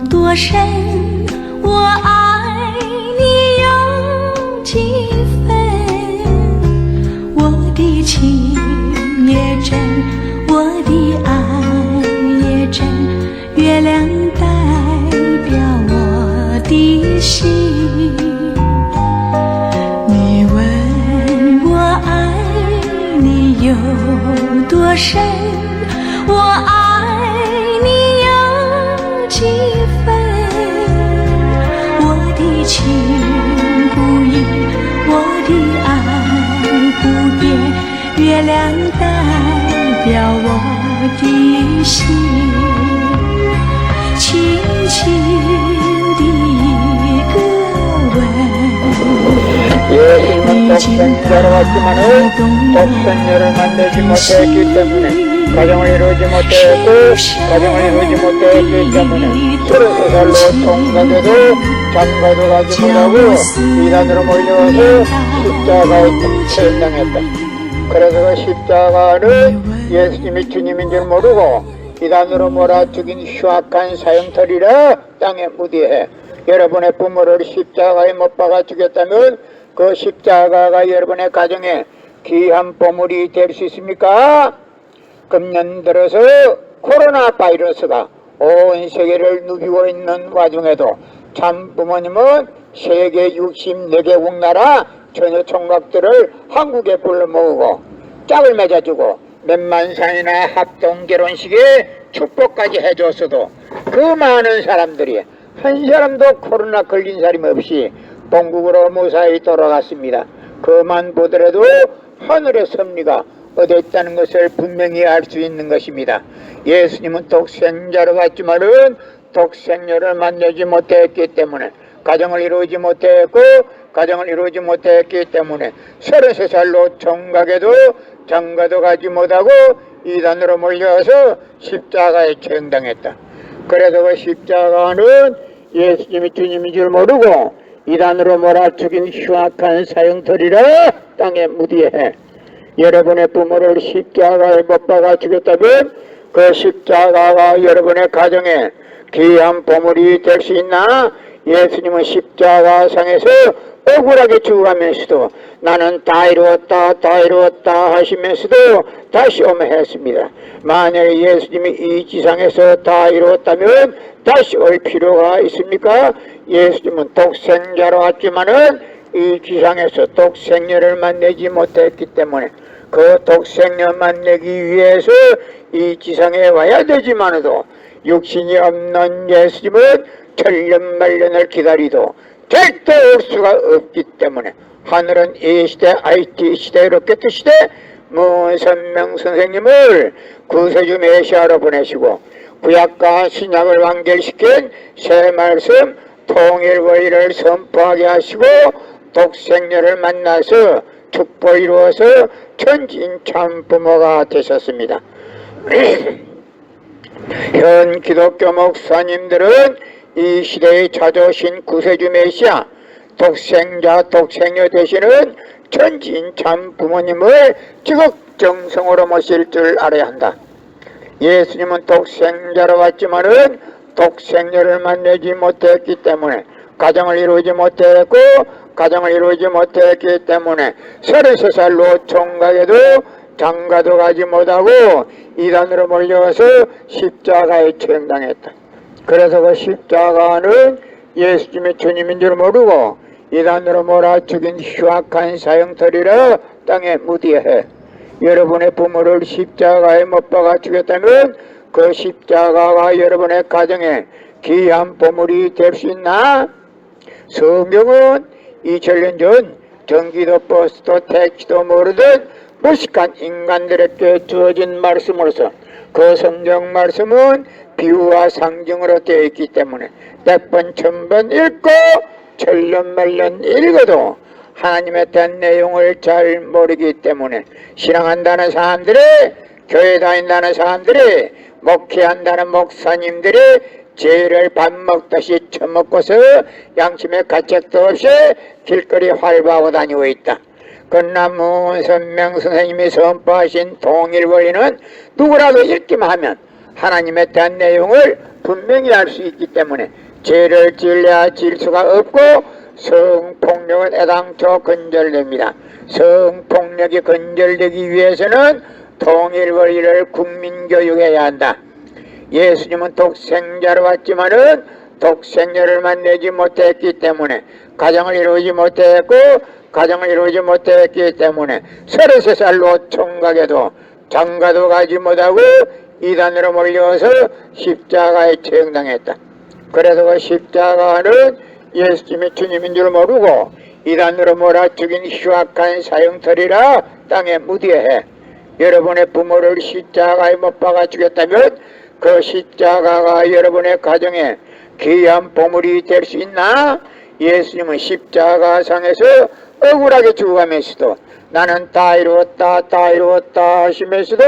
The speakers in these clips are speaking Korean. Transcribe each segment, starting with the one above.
多深，我爱你有几分？我的情也真，我的爱也真，月亮代表我的心。你问我爱你有多深，我爱你有几分？我的情不移，我的爱不变，月亮代表我的心。轻轻的一个吻， 예수님은 독생자로 왔지만은 독생녀를 만나지 못했기 때문에 가정을 이루지 못했고 가정을 이루지 못했기 때문에 33살로 총각에도 장가도 가지 못하고 이단으로 몰려와서 십자가에 처형당했다. 그래서 그 십자가는 예수님이 주님인 줄 모르고 이단으로 몰아 죽인 흉악한 사형터리라 땅에 묻이해. 여러분의 부모를 십자가에 못 박아 죽였다면 그 십자가가 여러분의 가정에 귀한 보물이 될 수 있습니까? 금년 들어서 코로나 바이러스가 온 세계를 누비고 있는 와중에도 참 부모님은 세계 64개국 나라 처녀 총각들을 한국에 불러 모으고 짝을 맺어주고 몇만상이나 합동 결혼식에 축복까지 해줬어도 그 많은 사람들이 한 사람도 코로나 걸린 사람이 없이 본국으로 무사히 돌아갔습니다. 그만 보더라도 하늘의 섭리가 어디 있다는 것을 분명히 알 수 있는 것입니다. 예수님은 독생자로 왔지만은 독생녀를 만나지 못했기 때문에 가정을 이루지 못했고 가정을 이루지 못했기 때문에 33살로 총각에도 장가도 가지 못하고 이단으로 몰려와서 십자가에 처형당했다. 그래서 그 십자가는 예수님이 주님인 줄 모르고 이단으로 몰아 죽인 흉악한 사형터리라 땅에 묻이해. 여러분의 부모를 십자가에 못 박아 죽였다면 그 십자가가 여러분의 가정에 귀한 보물이 될 수 있나? 예수님은 십자가상에서 억울하게 죽어가면서도 나는 다 이루었다 하시면서도 다시 오며 했습니다. 만약에 예수님이 이 지상에서 다 이루었다면 다시 올 필요가 있습니까? 예수님은 독생자로 왔지만은 이 지상에서 독생녀를 만나지 못했기 때문에 그 독생녀 만나기 위해서 이 지상에 와야 되지만도 육신이 없는 예수님은 천년만년을 기다리도 절대 올 수가 없기 때문에 하늘은 이 시대 IT 시대 로켓 시대 문선명 선생님을 구세주 메시아로 보내시고 구약과 신약을 완결시킨 새 말씀 통일 원리를 선포하게 하시고 독생녀를 만나서 축복 이루어서 천진 참부모가 되셨습니다. 현 기독교 목사님들은 이 시대에 찾아오신 구세주 메시아 독생자 독생녀 되시는 천진 참부모님을 지극정성으로 모실 줄 알아야 한다. 예수님은 독생자로 왔지만은 독생녀를 만나지 못했기 때문에 가정을 이루지 못했고 가정을 이루지 못했기 때문에 33살로 총각에도 장가도 가지 못하고 이단으로 몰려와서 십자가에 처형당했다. 그래서 그 십자가는 예수님의 주님인 줄 모르고 이단으로 몰아 죽인 흉악한 사형터리라 땅에 묻이해. 여러분의 부모를 십자가에 못 박아 죽였다면 그 십자가가 여러분의 가정에 귀한 보물이 될 수 있나? 성경은 2000년 전 전기도 버스도 택시도 모르던 무식한 인간들에게 주어진 말씀으로서 그 성경 말씀은 비유와 상징으로 되어 있기 때문에 100번 1000번 읽고 천년만년 읽어도 하나님에 대한 내용을 잘 모르기 때문에 신앙한다는 사람들이 교회 다닌다는 사람들이 목회한다는 목사님들이 죄를 밥 먹듯이 처먹고서 양심의 가책도 없이 길거리 활보하고 다니고 있다. 그러나 문선명 선생님이 선포하신 통일원리는 누구라도 읽기만 하면 하나님에 대한 내용을 분명히 알 수 있기 때문에 죄를 지으려야 지을 수가 없고 성폭력은 애당초 건절됩니다. 성폭력이 건절되기 위해서는 통일 권리를 국민교육해야 한다. 예수님은 독생자로 왔지만은 독생자를 만나지 못했기 때문에 가정을 이루지 못했고 가정을 이루지 못했기 때문에 33살로 총각에도 장가도 가지 못하고 이단으로 몰려서 십자가에 처형당했다. 그래서 그 십자가는 예수님이 주님인 줄 모르고 이단으로 몰아 죽인 흉악한 사형터리라 땅에 묻어해. 여러분의 부모를 십자가에 못 박아 죽였다면 그 십자가가 여러분의 가정에 귀한 보물이 될 수 있나? 예수님은 십자가상에서 억울하게 죽어가면서도 나는 다 이루었다 다 이루었다 하시면서도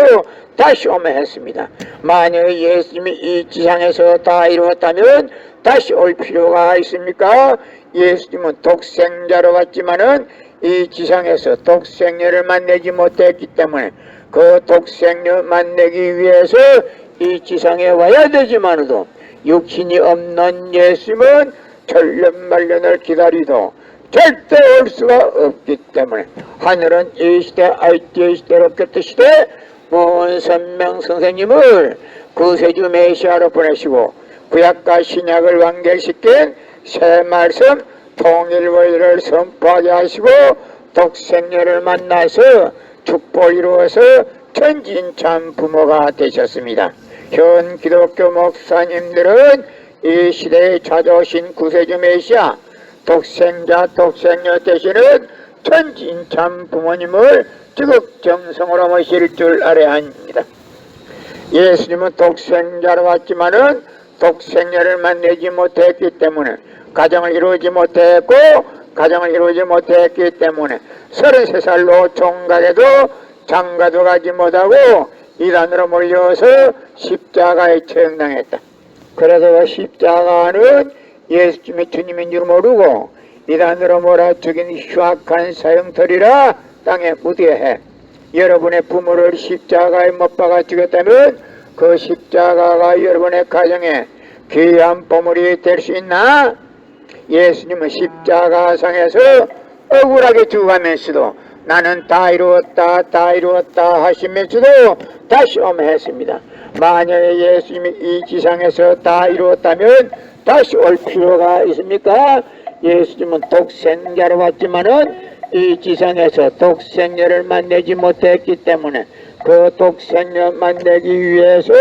다시 오면 했습니다. 만약 예수님이 이 지상에서 다 이루었다면 다시 올 필요가 있습니까? 예수님은 독생자로 왔지만은 이 지상에서 독생녀를 만나지 못했기 때문에 그 독생녀 만나기 위해서 이 지상에 와야 되지만도 육신이 없는 예수님은 천년만년을 기다리도 절대 올 수가 없기 때문에 하늘은 이 시대 IT 시대로 깼듯이되 모은 선명 선생님을 구세주 메시아로 보내시고 구약과 신약을 완결시킨 새 말씀 통일 원리를 선포하게 하시고 독생녀를 만나서 축복을 이루어서 천진참 부모가 되셨습니다. 현 기독교 목사님들은 이 시대에 찾아오신 구세주 메시아 독생자 독생녀 되시는 천진참 부모님을 지극정성으로 모실 줄 알아야 합니다. 예수님은 독생자로 왔지만은 독생녀를 만나지 못했기 때문에 가정을 이루지 못했고 가정을 이루지 못했기 때문에 33살로 총각에도 장가도 가지 못하고 이단으로 몰려서 십자가에 처형당했다. 그래서 십자가는 예수님이 주님인 줄 모르고 이단으로 몰아 죽인 흉악한 사형터리라 땅에 묻어해. 여러분의 부모를 십자가에 못 박아 죽였다면 그 십자가가 여러분의 가정에 귀한 보물이 될 수 있나? 예수님은 십자가상에서 억울하게 죽어가면서도 나는 다 이루었다 다 이루었다 하시면서도 다시 오면 했습니다. 만약에 예수님이 이 지상에서 다 이루었다면 다시 올 필요가 있습니까? 예수님은 독생자로 왔지만은 이 지상에서 독생녀를 만나지 못했기 때문에 그 독생녀 만나기 위해서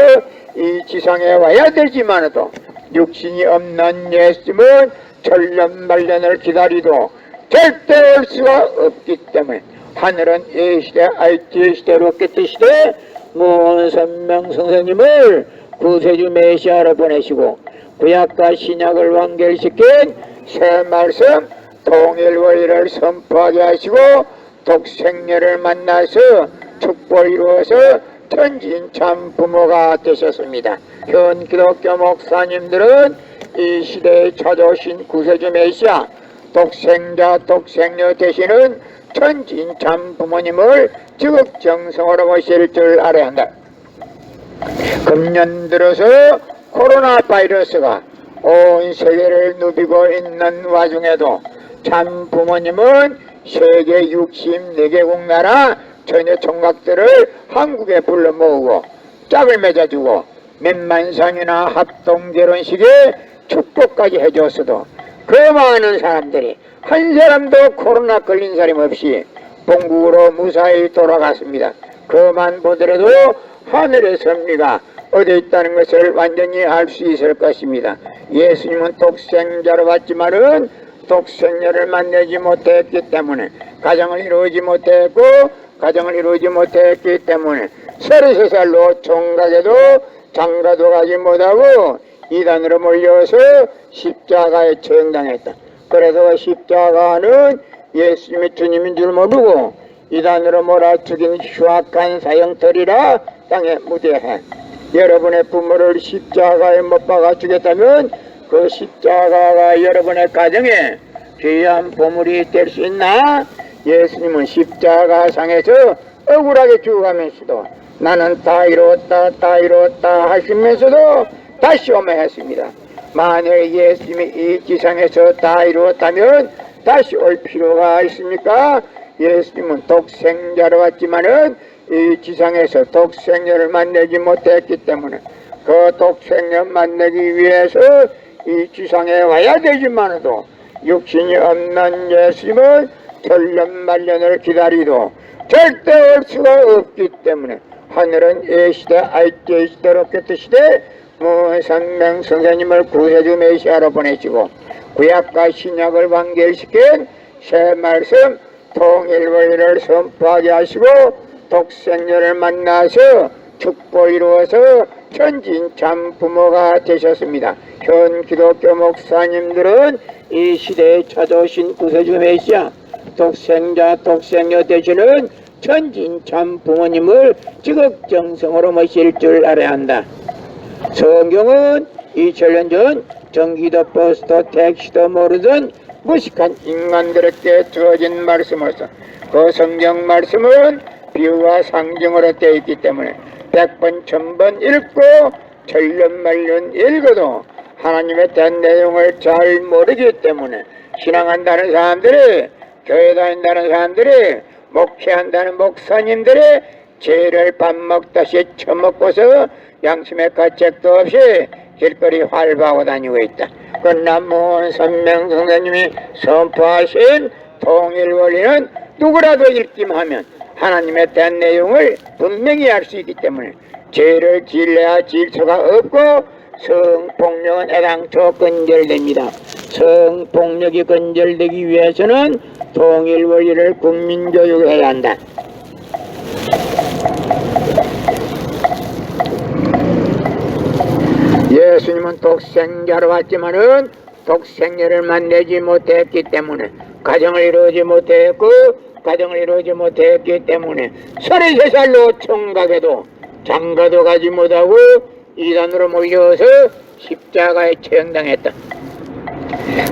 이 지상에 와야 되지만도 육신이 없는 예수님은 천년만년을 기다리도 절대 올 수가 없기 때문에 하늘은 이 시대 IT 시대로 깼듯이되 모은 선명 선생님을 구세주 메시아로 보내시고 구약과 신약을 완결시킨 새 말씀 통일 원리를 선포하게 하시고 독생녀를 만나서 축복을 이루어서 천진참 부모가 되셨습니다. 현 기독교 목사님들은 이 시대에 찾아오신 구세주 메시아 독생자 독생녀 되시는 천진참 부모님을 지극정성으로 모실 줄 알아야 한다. 금년 들어서 코로나 바이러스가 온 세계를 누비고 있는 와중에도 참 부모님은 세계 64개국 나라 전혀 총각들을 한국에 불러 모으고 짝을 맺어주고 몇만상이나 합동결혼식에 축복까지 해줬어도 그 많은 사람들이 한 사람도 코로나 걸린 사람 없이 본국으로 무사히 돌아갔습니다. 그만 보더라도 하늘의 섭리가 어디 있다는 것을 완전히 알 수 있을 것입니다. 예수님은 독생자로 왔지만은 독생녀를 만나지 못했기 때문에 가정을 이루지 못했고 가정을 이루지 못했기 때문에 33살로 총각에도 장가도 가지 못하고 이단으로 몰려서 십자가에 처형당했다. 그래서 십자가는 예수님이 주님인 줄 모르고 이단으로 몰아 죽인 흉악한 사형터리라 땅에 묻어해. 여러분의 부모를 십자가에 못 박아 죽였다면 그 십자가가 여러분의 가정에 귀한 보물이 될 수 있나? 예수님은 십자가상에서 억울하게 죽어가면서도 나는 다 이루었다 다 이루었다 하시면서도 다시 오매했습니다. 만일 예수님이 이 지상에서 다 이루었다면 다시 올 필요가 있습니까? 예수님은 독생자로 왔지만은 이 지상에서 독생자를 만나지 못했기 때문에 그 독생자 만나기 위해서 이 지상에 와야 되지만도 육신이 없는 예수님은 천년만년을 기다리도 절대 올 수가 없기 때문에 하늘은 예시대 아이때 시대롭게 뜨시되 무선명 선생님을 구세주 메시아로 보내시고 구약과 신약을 완결시킨 새 말씀 통일원리를 선포하게 하시고 독생자를 만나서 축복 이루어서 천진 참 부모가 되셨습니다. 현 기독교 목사님들은 이 시대에 찾아오신 구세주 메시아 독생자 독생녀 되시는 천진 참 부모님을 지극정성으로 모실 줄 알아야 한다. 성경은 2000년 전 전기도 버스도 택시도 모르던 무식한 인간들에게 주어진 말씀으로서 그 성경 말씀은 비유와 상징으로 되어 있기 때문에 100번 1000번 읽고 천년만년 읽어도 하나님에 대한 내용을 잘 모르기 때문에 신앙한다는 사람들이 교회 다닌다는 사람들이 목회한다는 목사님들이 죄를 밥 먹다시 처먹고서 양심의 가책도 없이 길거리 활보하고 다니고 있다. 그러나 무선명 선생님이 선포하신 통일원리는 누구라도 읽기만 하면 하나님에 대한 내용을 분명히 알 수 있기 때문에 죄를 지려야 질서가 없고 성폭력은 애당초 근절됩니다. 성폭력이 근절되기 위해서는 통일원리를 국민교육해야 한다. 예수님은 독생자로 왔지만은 독생자를 만나지 못했기 때문에 가정을 이루지 못했고 가정을 이루지 못했기 때문에 33살로 총각에도 장가도 가지 못하고 이단으로 몰려서 십자가에 처형당했다.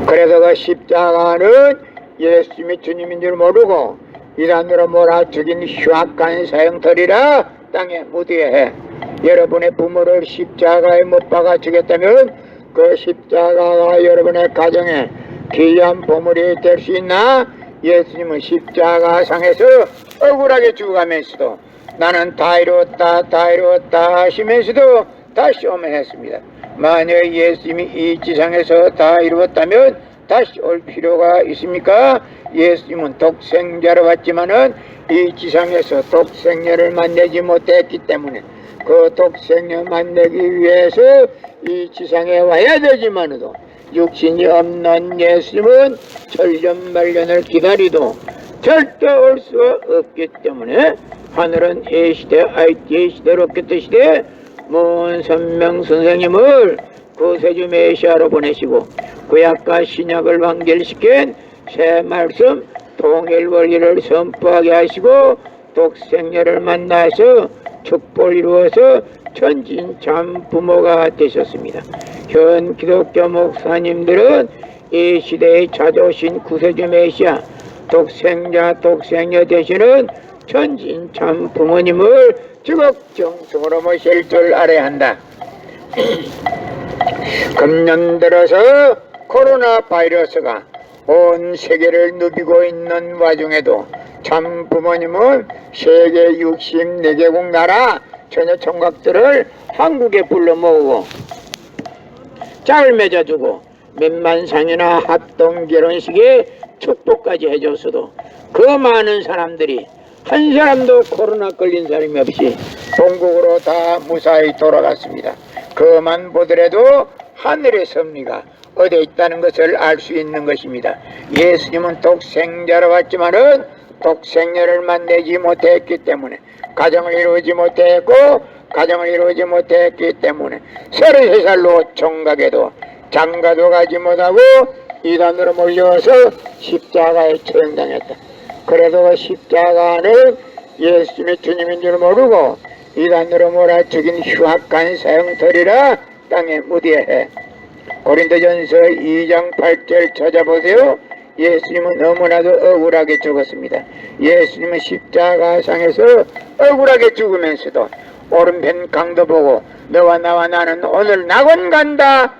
그래서 그 십자가는 예수님이 주님인 줄 모르고 이단으로 몰아 죽인 흉악한 사형터리라 땅에 묻어야 해. 여러분의 부모를 십자가에 못 박아 주겠다면 그 십자가가 여러분의 가정에 귀한 보물이 될 수 있나? 예수님은 십자가상에서 억울하게 죽어가면서도 나는 다 이루었다 다 이루었다 하시면서도 다시 오매했습니다. 만약 예수님이 이 지상에서 다 이루었다면 다시 올 필요가 있습니까? 예수님은 독생자로 왔지만은 이 지상에서 독생자를 만나지 못했기 때문에 그 독생자 만나기 위해서 이 지상에 와야 되지만도 육신이 없는 예수님은 천년만년을 기다리도 절대 올 수가 없기 때문에 하늘은 A시대 IT 시대로 깼듯이되 무선명 선생님을 구세주 메시아로 보내시고 구약과 신약을 완결시킨 새 말씀 통일원리를 선포하게 하시고 독생자를 만나서 축복을 이루어서 천진 참 부모가 되셨습니다. 현 기독교 목사님들은 이 시대에 찾아오신 구세주 메시아 독생자 독생녀 되시는 천진 참 부모님을 지극정성으로 모실 줄 알아야 한다. 금년 들어서 코로나 바이러스가 온 세계를 누비고 있는 와중에도 참 부모님은 세계 64개국 나라 처녀 총각들을 한국에 불러 모으고 짝을 맺어주고 몇만상이나 합동 결혼식에 축복까지 해줬어도 그 많은 사람들이 한 사람도 코로나 걸린 사람이 없이 본국으로 다 무사히 돌아갔습니다. 그만 보더라도 하늘의 섭리가 어디에 있다는 것을 알 수 있는 것입니다. 예수님은 독생자로 왔지만은 독생녀를 만나지 못했기 때문에 가정을 이루지 못했고 가정을 이루지 못했기 때문에 33살로 총각에도 장가도 가지 못하고 이단으로 몰려서 십자가에 처형당했다. 그래도 그 십자가는 예수님이 주님인 줄 모르고 이단으로 몰아 죽인 흉악한 사형터리라 땅에 묻어야 해. 고린도전서 2장 8절 찾아보세요. 예수님은 너무나도 억울하게 죽었습니다. 예수님은 십자가상에서 억울하게 죽으면서도 오른편 강도 보고 너와 나와 나는 오늘 낙원 간다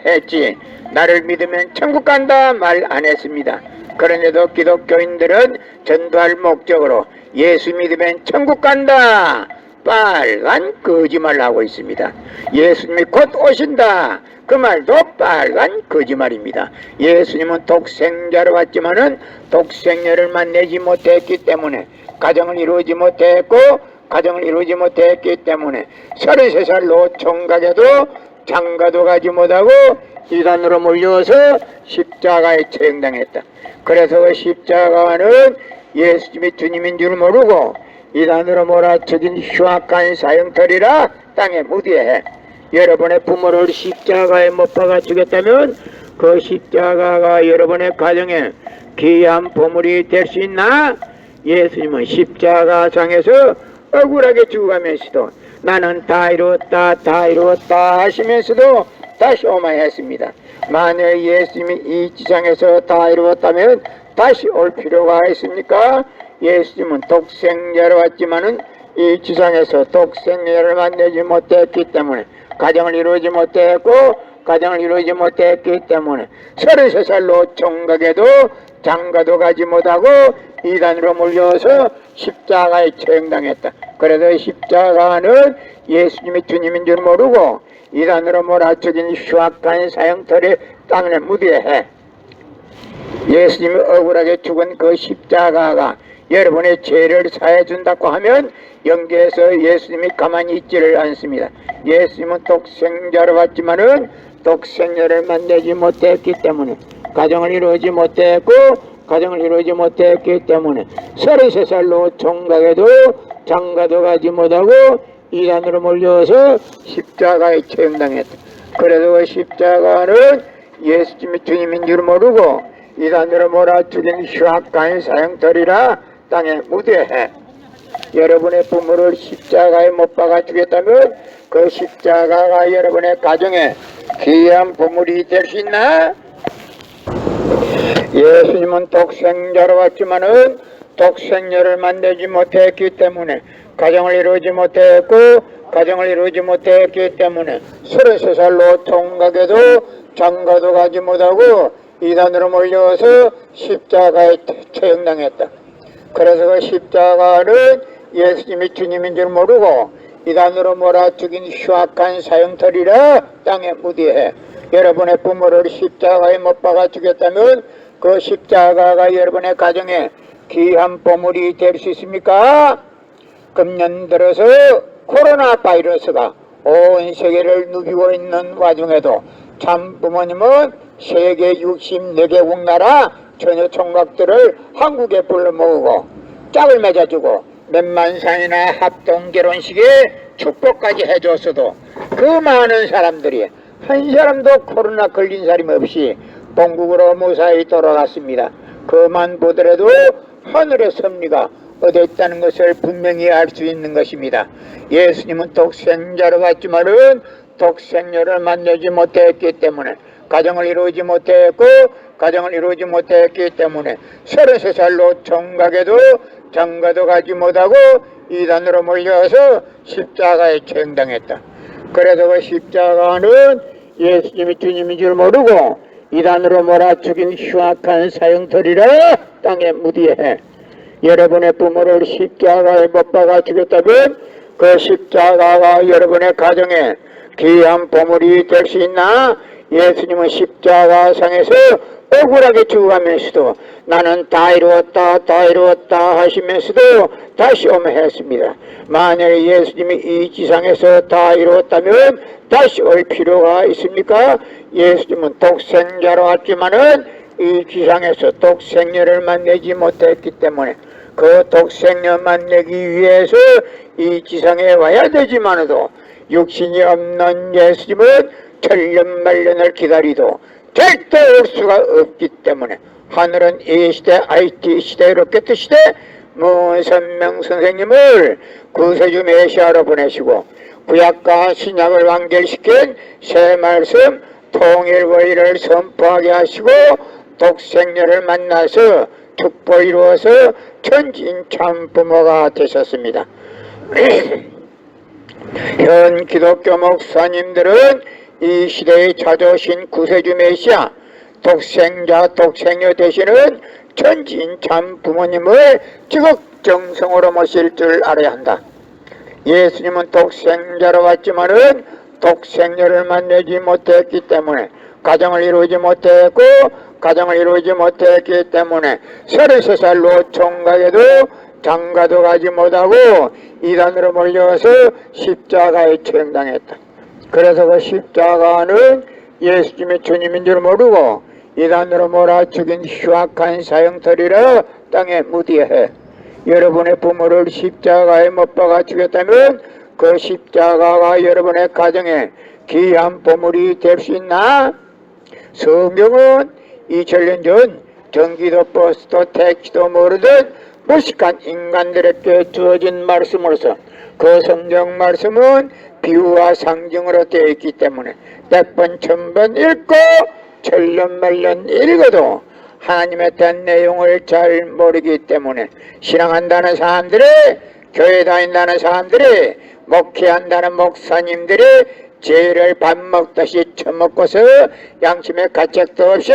했지, 나를 믿으면 천국 간다 말 안 했습니다. 그런데도 기독교인들은 전도할 목적으로 예수 믿으면 천국 간다 빨간 거짓말을 하고 있습니다. 예수님이 곧 오신다, 그 말도 빨간 거짓말입니다. 예수님은 독생자로 왔지만은 독생녀를 만나지 못했기 때문에, 가정을 이루지 못했고 가정을 이루지 못했기 때문에 33살로 총각에도 장가도 가지 못하고 이단으로 몰려서 십자가에 처형당했다. 그래서 그 십자가는 예수님이 주님인 줄 모르고 이단으로 몰아쳐진 흉악한 사형터리라 땅에 무디해. 여러분의 부모를 십자가에 못 박아 죽였다면 그 십자가가 여러분의 가정에 귀한 보물이 될 수 있나? 예수님은 십자가상에서 억울하게 죽어가면서도 나는 다 이루었다 다 이루었다 하시면서도 다시 오마했습니다. 만약 예수님이 이 지상에서 다 이루었다면 다시 올 필요가 있습니까? 예수님은 독생자로 왔지만은 이 지상에서 독생자를 만나지 못했기 때문에, 가정을 이루지 못했고 가정을 이루지 못했기 때문에 33살로 총각에도 장가도 가지 못하고 이단으로 몰려서 십자가에 처형당했다. 그래서 십자가는 예수님이 주님인 줄 모르고 이단으로 몰아쳐진 흉악한 사형터리 땅에 무디해. 예수님이 억울하게 죽은 그 십자가가 여러분의 죄를 사해준다고 하면 영계에서 예수님이 가만히 있지를 않습니다. 예수님은 독생자로 왔지만은 독생자를 만나지 못했기 때문에, 가정을 이루지 못했고 가정을 이루지 못했기 때문에 33살로 총각에도 장가도 가지 못하고 이단으로 몰려서 십자가에 처형당했다. 그래서 그 십자가는 예수님이 주님인 줄 모르고 이단으로 몰아죽인 흉악한 사형터리라 땅에 무대해. 여러분의 부모를 십자가에 못 박아 죽였다면 그 십자가가 여러분의 가정에 귀한 보물이 될 수 있나? 예수님은 독생자로 왔지만은 독생녀를 만나지 못했기 때문에, 가정을 이루지 못했고 가정을 이루지 못했기 때문에 33살로 총각에도 장가도 가지 못하고 이단으로 몰려서 십자가에 처형당했다. 그래서 그 십자가는 예수님이 주님인 줄 모르고 이단으로 몰아죽인 흉악한 사형터리라 땅에 무디해. 여러분의 부모를 십자가에 못 박아 죽였다면 그 십자가가 여러분의 가정에 귀한 보물이 될 수 있습니까? 금년 들어서 코로나 바이러스가 온 세계를 누비고 있는 와중에도 참 부모님은 세계 64개국 나라 처녀 총각들을 한국에 불러모으고 짝을 맺어주고 몇만상이나 합동 결혼식에 축복까지 해줬어도 그 많은 사람들이 한 사람도 코로나 걸린 사람이 없이 본국으로 무사히 돌아갔습니다. 그만 보더라도 하늘의 섭리가 어디 있다는 것을 분명히 알 수 있는 것입니다. 예수님은 독생자로 왔지만은 독생녀를 만나지 못했기 때문에, 가정을 이루지 못했고 가정을 이루지 못했기 때문에 33살로 총각에도 장가도 가지 못하고 이단으로 몰려서 십자가에 처형당했다. 그래서 그 십자가는 예수님이 주님인 줄 모르고 이단으로 몰아죽인 흉악한 사형터리라 땅에 무디해. 여러분의 부모를 십자가에 못 박아 죽였다면 그 십자가가 여러분의 가정에 귀한 보물이 될 수 있나? 예수님은 십자가상에서 억울하게 죽어가면서도 나는 다 이루었다 다 이루었다 하시면서도 다시 오매했습니다. 만약에 예수님이 이 지상에서 다 이루었다면 다시 올 필요가 있습니까? 예수님은 독생자로 왔지만은 이 지상에서 독생녀를 만나지 못했기 때문에 그 독생녀 만나기 위해서 이 지상에 와야 되지만도 육신이 없는 예수님은 천년만년을 기다리도 절대 올 수가 없기 때문에 하늘은 이 시대 IT 시대 로켓 시대 문선명 선생님을 구세주 메시아로 보내시고 구약과 신약을 완결시킨 새 말씀 통일 원리를 선포하게 하시고 독생녀를 만나서 특보 이루어서 천지인 참 부모가 되셨습니다. 현 기독교 목사님들은 이 시대에 찾아오신 구세주 메시아 독생자 독생녀 되시는 천지인 참 부모님을 지극정성으로 모실 줄 알아야 한다. 예수님은 독생자로 왔지만은 독생녀를 만나지 못했기 때문에 가정을 이루지 못했고 가정을 이루지 못했기 때문에 33살로 총각에도 장가도 가지 못하고 이단으로 몰려서 십자가에 처형당했다. 그래서 그 십자가는 예수님의 주님인 줄 모르고 이단으로 몰아 죽인 흉악한 사형터리라 땅에 묻어해. 여러분의 부모를 십자가에 못 박아 죽였다면 그 십자가가 여러분의 가정에 귀한 보물이 될 수 있나? 성경은 2000년 전 전기도 버스도 택시도 모르던 무식한 인간들에게 주어진 말씀으로서 그 성경 말씀은 비유와 상징으로 되어 있기 때문에 100번 1000번 읽고 천년만년 읽어도 하나님에 대한 내용을 잘 모르기 때문에 신앙한다는 사람들이, 교회 다닌다는 사람들이, 목회한다는 목사님들이 죄를 밥 먹듯이 처먹고서 양심의 가책도 없이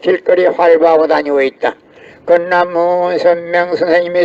길거리 활보하고 다니고 있다. 그 남문 선명 선생님이